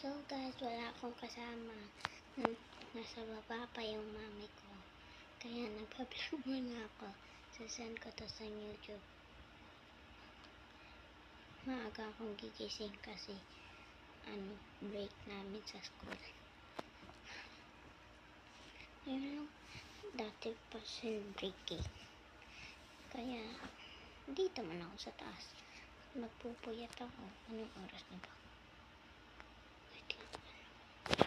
So guys, wala akong kasama. Nasa baba pa yung mami ko. Kaya nagpa-vlog muna ako. Sasend ko to sa YouTube. Maaga akong gigising kasi break namin sa school. Yun lang. Dati pa break eh. Kaya dito man ako sa taas. Magpupuyat ako. Anong oras na ba? 9:55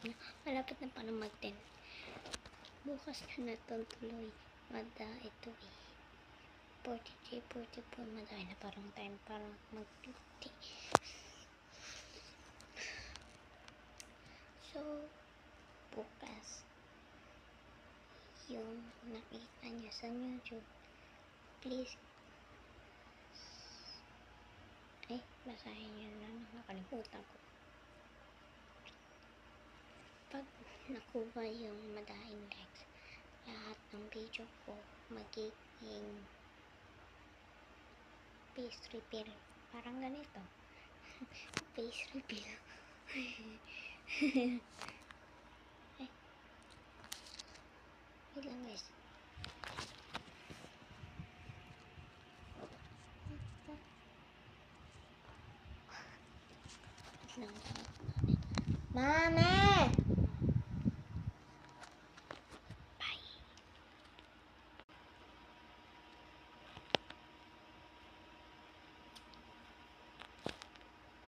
na. Malapit na para mag-10. Bukas na natong tuloy. Mada ito eh. 43, 44. Madami na parang time para mag-duty. So, bukas yung nakita nyo sa YouTube, please basahin nyo lang. Nakalimutan ko. Pag nakuha yung madaing likes, lahat ng video ko magiging face reveal. Parang ganito. Face reveal. Wait lang guys. Mama!